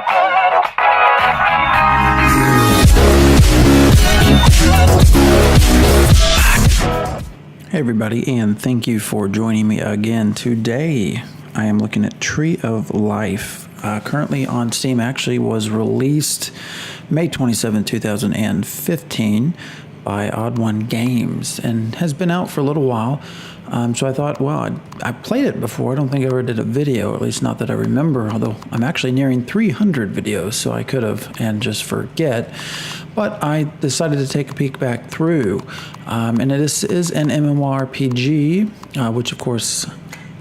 Hey everybody, and thank you for joining me again. Today I am looking at Tree of Life. Currently on Steam. Actually was released May 27, 2015 by Odd One Games and has been out for a little while. So I thought, well, I played it before. I don't think I ever did a video, at least not that I remember, although I'm actually nearing 300 videos, so I could have and just forget. But I decided to take a peek back through. And it is an MMORPG, which of course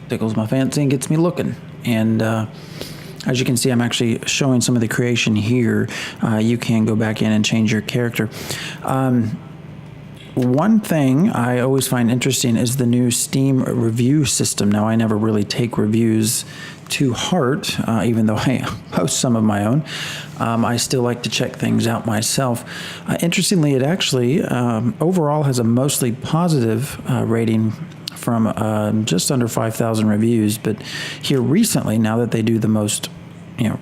tickles my fancy and gets me looking. And as you can see, I'm actually showing some of the creation here. You can go back in and change your character. One thing I always find interesting is the new Steam review system. Now, I never really take reviews to heart, even though I post some of my own. I still like to check things out myself. Interestingly, it actually overall has a mostly positive rating from just under 5,000 reviews. But here recently, now that they do the most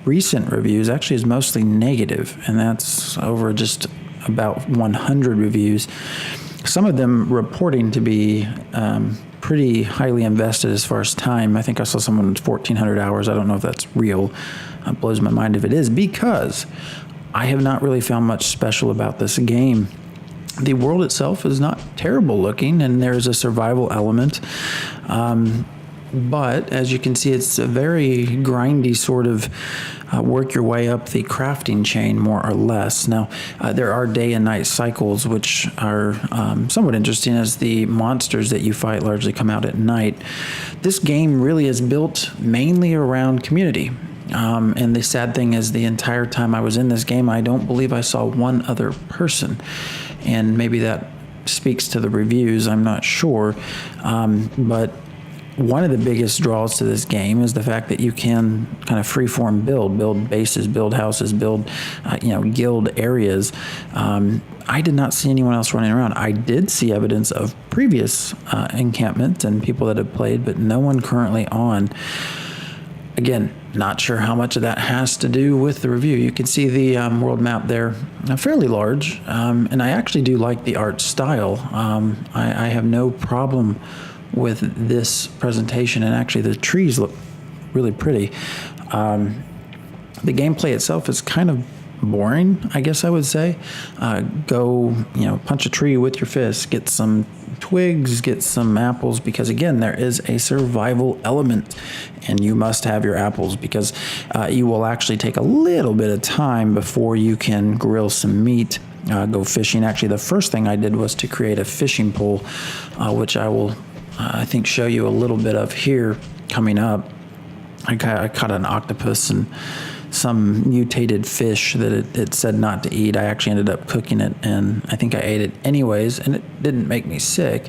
recent reviews, actually is mostly negative, and that's over just about 100 reviews. Some of them reporting to be pretty highly invested as far as time. I think I saw someone with 1,400 hours. I don't know if that's real. It blows my mind if it is, because I have not really found much special about this game. The world itself is not terrible looking, and there's a survival element. But as you can see, it's a very grindy sort of work your way up the crafting chain, more or less. Now, there are day and night cycles, which are somewhat interesting, as the monsters that you fight largely come out at night. This game really is built mainly around community. And the sad thing is, the entire time I was in this game, I don't believe I saw one other person. And maybe that speaks to the reviews, I'm not sure. But one of the biggest draws to this game is the fact that you can kind of freeform build bases, build houses, build, guild areas. I did not see anyone else running around. I did see evidence of previous encampments and people that have played, but no one currently on. Again, not sure how much of that has to do with the review. You can see the world map there, fairly large, and I actually do like the art style. I have no problem with this presentation, and actually the trees look really pretty. The gameplay itself is kind of boring, I guess I would say. Go, punch a tree with your fist, get some twigs, get some apples, because again, there is a survival element, and you must have your apples, because you will actually take a little bit of time before you can grill some meat. Go fishing. Actually, the first thing I did was to create a fishing pole, which I will I think show you a little bit of here coming up. I caught an octopus and some mutated fish that it said not to eat. I actually ended up cooking it, and I think I ate it anyways, and it didn't make me sick.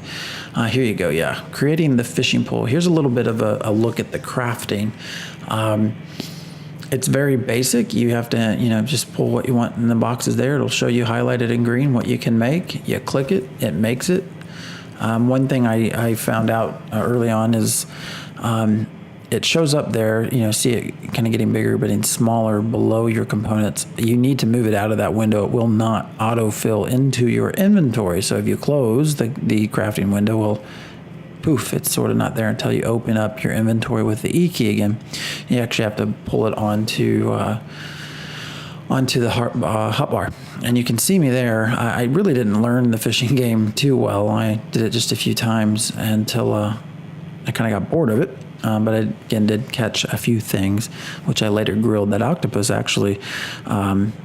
Here you go, yeah. Creating the fishing pole. Here's a little bit of a look at the crafting. It's very basic. You have to, just pull what you want in the boxes there. It'll show you highlighted in green what you can make. You click it, it makes it. One thing I found out early on is it shows up there, see it kind of getting bigger, but in smaller below your components. You need to move it out of that window. It will not autofill into your inventory. So if you close the crafting window, well, poof, it's sort of not there until you open up your inventory with the E key again. You actually have to pull it onto the hotbar. And you can see me there. I really didn't learn the fishing game too well. I did it just a few times until I kind of got bored of it. But I, again, did catch a few things, which I later grilled. That octopus actually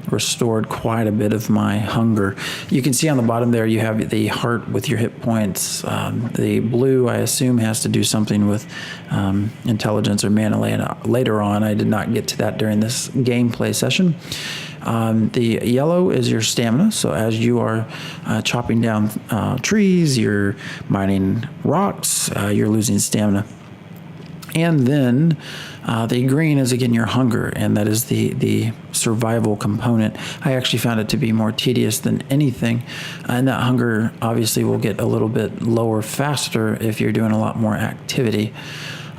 restored quite a bit of my hunger. You can see on the bottom there, you have the heart with your hit points. The blue, I assume, has to do something with intelligence or mana later on. I did not get to that during this gameplay session. The yellow is your stamina. So as you are chopping down trees, you're mining rocks, you're losing stamina. And then the green is, again, your hunger, and that is the survival component. I actually found it to be more tedious than anything, and that hunger obviously will get a little bit lower faster if you're doing a lot more activity.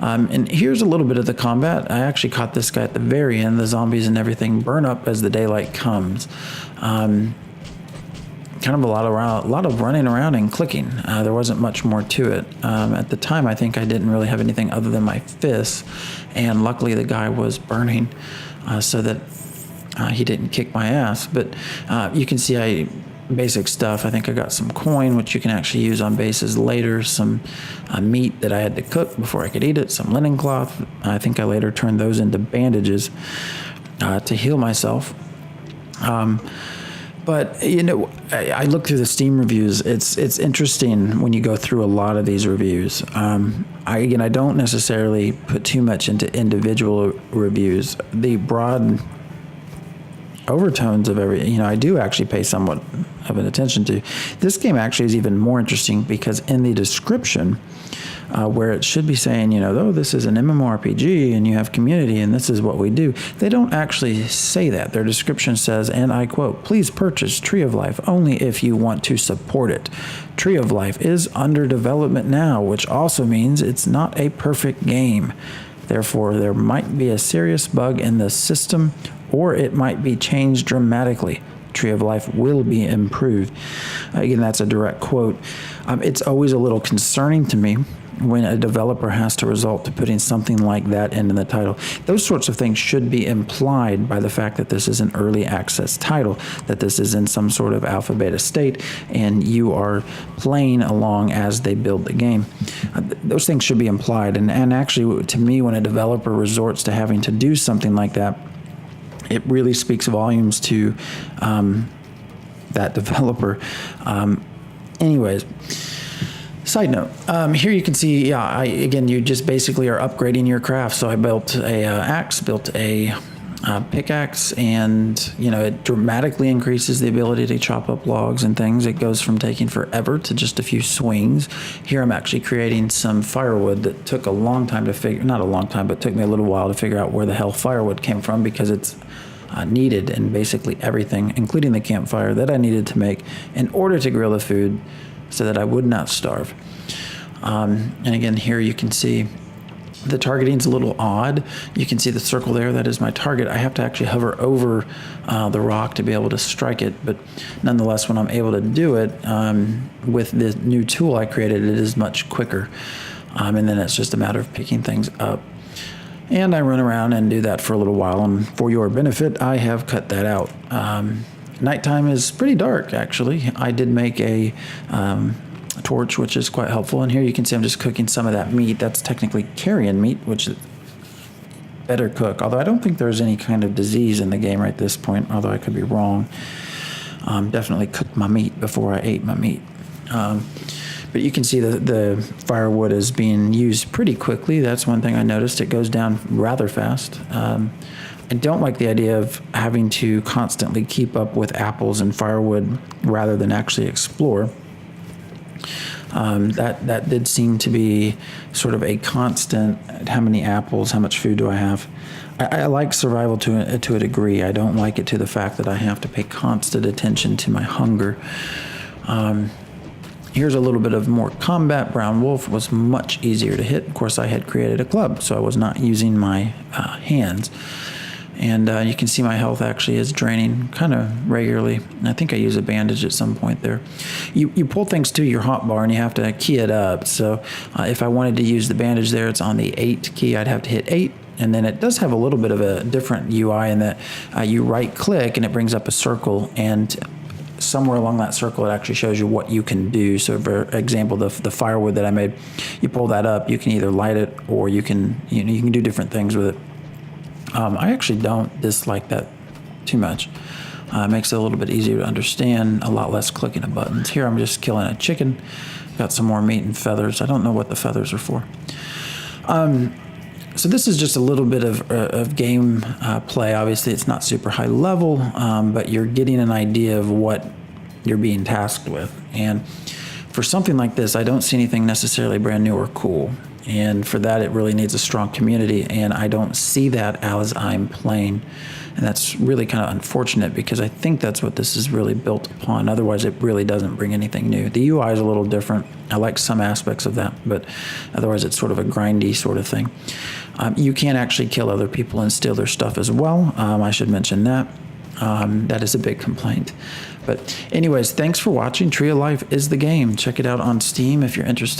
And here's a little bit of the combat. I actually caught this guy at the very end. The zombies and everything burn up as the daylight comes. Kind of a lot of running around and clicking. There wasn't much more to it. At the time, I think I didn't really have anything other than my fists, and luckily the guy was burning, so that he didn't kick my ass. But you can see basic stuff. I think I got some coin, which you can actually use on bases later, some meat that I had to cook before I could eat it, some linen cloth. I think I later turned those into bandages to heal myself. But, you know, I look through the Steam reviews. It's interesting when you go through a lot of these reviews. I don't necessarily put too much into individual reviews. The broad overtones of I do actually pay somewhat of an attention to. This game actually is even more interesting because in the description, where it should be saying, oh, this is an MMORPG and you have community and this is what we do, they don't actually say that. Their description says, and I quote, "Please purchase Tree of Life only if you want to support it. Tree of Life is under development now, which also means it's not a perfect game. Therefore, there might be a serious bug in the system or it might be changed dramatically. Tree of Life will be improved." Again, that's a direct quote. It's always a little concerning to me when a developer has to resort to putting something like that into the title. Those sorts of things should be implied by the fact that this is an early access title, that this is in some sort of alpha beta state, and you are playing along as they build the game. Those things should be implied, and actually, to me, when a developer resorts to having to do something like that, it really speaks volumes to that developer. Anyways, side note, here you can see, you just basically are upgrading your craft. So I built a axe, built a pickaxe, and it dramatically increases the ability to chop up logs and things. It goes from taking forever to just a few swings. Here I'm actually creating some firewood that took a long time to figure, not a long time, but took me a little while to figure out where the hell firewood came from, because it's needed in basically everything, including the campfire that I needed to make in order to grill the food so that I would not starve. And again, here you can see the targeting's a little odd. You can see the circle there, that is my target. I have to actually hover over the rock to be able to strike it, but nonetheless, when I'm able to do it with the new tool I created, it is much quicker. And then it's just a matter of picking things up. And I run around and do that for a little while, and for your benefit, I have cut that out. Nighttime is pretty dark, actually. I did make a torch, which is quite helpful. And here you can see I'm just cooking some of that meat. That's technically carrion meat, which is better cook. Although I don't think there's any kind of disease in the game right at this point, although I could be wrong. Definitely cooked my meat before I ate my meat. But you can see the firewood is being used pretty quickly. That's one thing I noticed. It goes down rather fast. I don't like the idea of having to constantly keep up with apples and firewood rather than actually explore. That did seem to be sort of a constant. How many apples? How much food do I have? I like survival to a degree. I don't like it to the fact that I have to pay constant attention to my hunger. Here's a little bit of more combat. Brown Wolf was much easier to hit. Of course, I had created a club, so I was not using my hands. And you can see my health actually is draining kind of regularly. I think I use a bandage at some point there. You pull things to your hotbar and you have to key it up. So if I wanted to use the bandage there, it's on the 8 key. I'd have to hit 8. And then it does have a little bit of a different UI in that you right click and it brings up a circle, and somewhere along that circle, it actually shows you what you can do. So for example, the firewood that I made, you pull that up, you can either light it or you can do different things with it. I actually don't dislike that too much. It makes it a little bit easier to understand, a lot less clicking of buttons. Here I'm just killing a chicken. Got some more meat and feathers. I don't know what the feathers are for. So this is just a little bit of game play. Obviously, it's not super high level, but you're getting an idea of what you're being tasked with. And for something like this, I don't see anything necessarily brand new or cool. And for that, it really needs a strong community, and I don't see that as I'm playing. And that's really kind of unfortunate because I think that's what this is really built upon. Otherwise, it really doesn't bring anything new. The UI is a little different. I like some aspects of that, but otherwise it's sort of a grindy sort of thing. You can actually kill other people and steal their stuff as well. I should mention that. That is a big complaint. But anyways, thanks for watching. Tree of Life is the game. Check it out on Steam if you're interested.